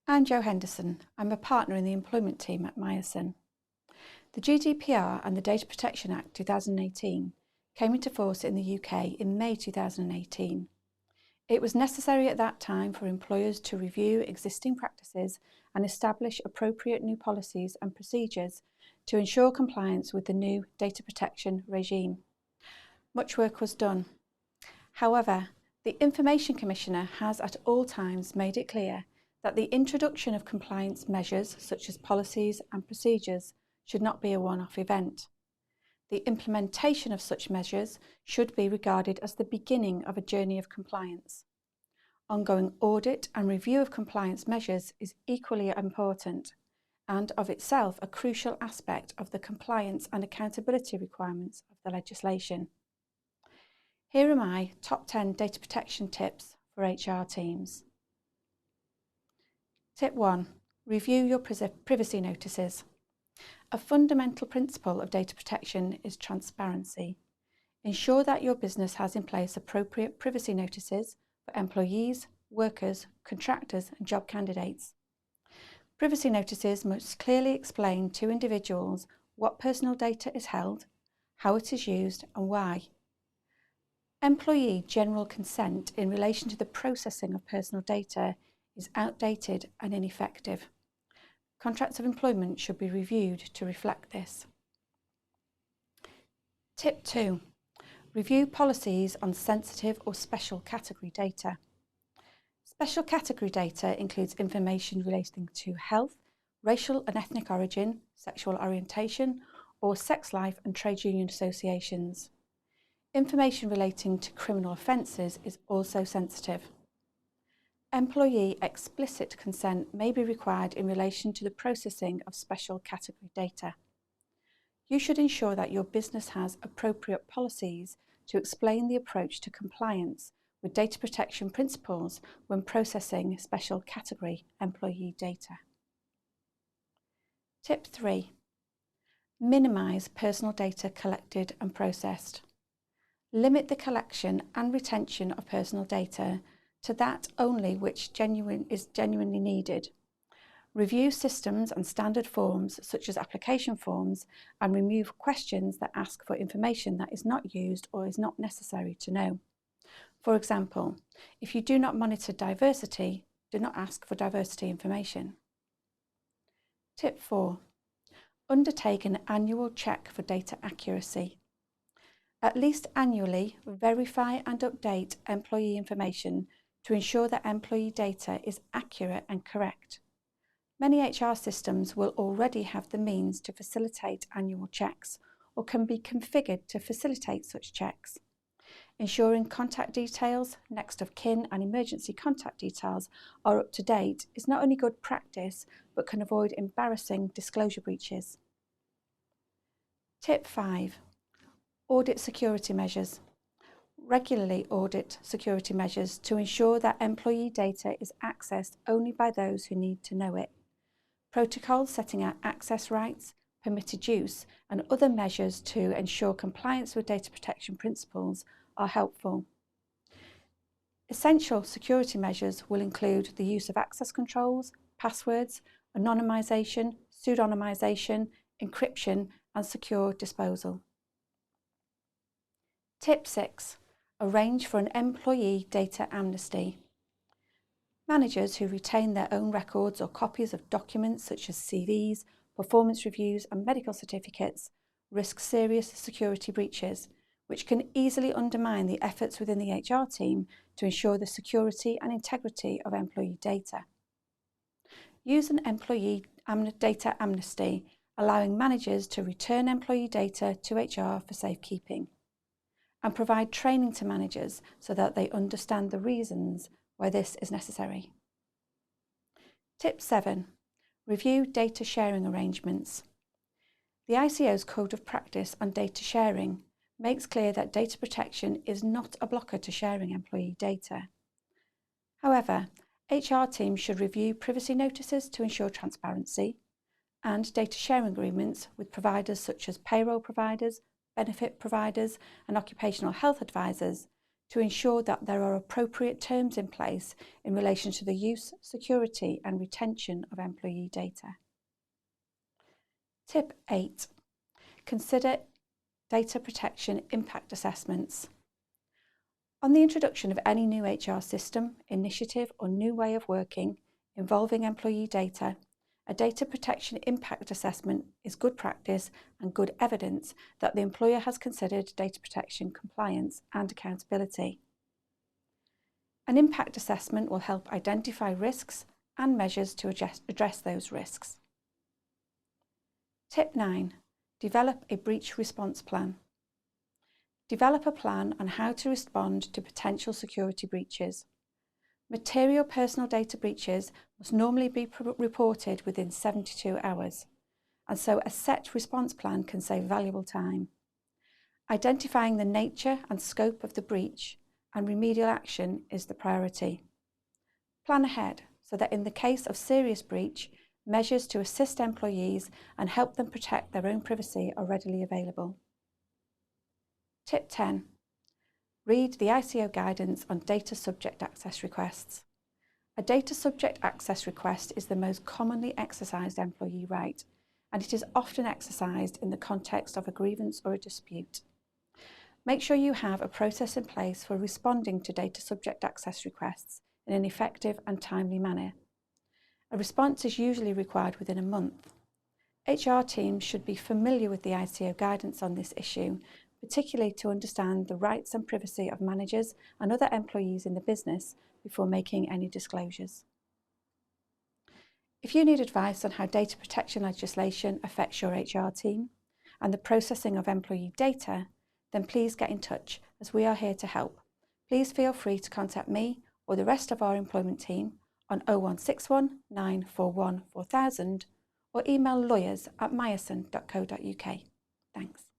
I'm Jo Henderson. I'm a partner in the employment team at Myerson. The GDPR and the Data Protection Act 2018 came into force in the UK in May 2018. It was necessary at that time for employers to review existing practices and establish appropriate new policies and procedures to ensure compliance with the new data protection regime. Much work was done. However, the Information Commissioner has at all times made it clear that the introduction of compliance measures such as policies and procedures should not be a one-off event. The implementation of such measures should be regarded as the beginning of a journey of compliance. Ongoing audit and review of compliance measures is equally important and of itself a crucial aspect of the compliance and accountability requirements of the legislation. Here are my top 10 data protection tips for HR teams. Tip 1. Review your privacy notices. A fundamental principle of data protection is transparency. Ensure that your business has in place appropriate privacy notices for employees, workers, contractors and job candidates. Privacy notices must clearly explain to individuals what personal data is held, how it is used and why. Employee general consent in relation to the processing of personal data is outdated and ineffective. Contracts of employment should be reviewed to reflect this. Tip 2. Review policies on sensitive or special category data. Special category data includes information relating to health, racial and ethnic origin, sexual orientation, or sex life and trade union associations. Information relating to criminal offences is also sensitive. Employee explicit consent may be required in relation to the processing of special category data. You should ensure that your business has appropriate policies to explain the approach to compliance with data protection principles when processing special category employee data. Tip 3. Minimise personal data collected and processed. Limit the collection and retention of personal data to that only which is genuinely needed. Review systems and standard forms such as application forms and remove questions that ask for information that is not used or is not necessary to know. For example, if you do not monitor diversity, do not ask for diversity information. Tip 4. Undertake an annual check for data accuracy. At least annually, verify and update employee information to ensure that employee data is accurate and correct. Many HR systems will already have the means to facilitate annual checks or can be configured to facilitate such checks. Ensuring contact details, next of kin and emergency contact details are up to date is not only good practice but can avoid embarrassing disclosure breaches. Tip 5. Audit security measures. Regularly audit security measures to ensure that employee data is accessed only by those who need to know it. Protocols setting out access rights, permitted use, and other measures to ensure compliance with data protection principles are helpful. Essential security measures will include the use of access controls, passwords, anonymisation, pseudonymisation, encryption, and secure disposal. Tip 6. Arrange for an employee data amnesty. Managers who retain their own records or copies of documents such as CVs, performance reviews and medical certificates risk serious security breaches, which can easily undermine the efforts within the HR team to ensure the security and integrity of employee data. Use an employee data amnesty, allowing managers to return employee data to HR for safekeeping, and provide training to managers so that they understand the reasons why this is necessary. Tip 7. Review data sharing arrangements. The ICO's Code of Practice on Data Sharing makes clear that data protection is not a blocker to sharing employee data. However, HR teams should review privacy notices to ensure transparency and data sharing agreements with providers such as payroll providers, benefit providers and occupational health advisors to ensure that there are appropriate terms in place in relation to the use, security and retention of employee data. Tip 8. Consider data protection impact assessments. On the introduction of any new HR system, initiative or new way of working involving employee data, a data protection impact assessment is good practice and good evidence that the employer has considered data protection compliance and accountability. An impact assessment will help identify risks and measures to address those risks. Tip 9. Develop a breach response plan. Develop a plan on how to respond to potential security breaches. Material personal data breaches must normally be reported within 72 hours, and so a set response plan can save valuable time. Identifying the nature and scope of the breach and remedial action is the priority. Plan ahead so that in the case of serious breach, measures to assist employees and help them protect their own privacy are readily available. Tip 10. Read the ICO guidance on data subject access requests. A data subject access request is the most commonly exercised employee right, and it is often exercised in the context of a grievance or a dispute. Make sure you have a process in place for responding to data subject access requests in an effective and timely manner. A response is usually required within a month. HR teams should be familiar with the ICO guidance on this issue, particularly to understand the rights and privacy of managers and other employees in the business before making any disclosures. If you need advice on how data protection legislation affects your HR team and the processing of employee data, then please get in touch as we are here to help. Please feel free to contact me or the rest of our employment team on 0161 941 4000 or email lawyers@myerson.co.uk. Thanks.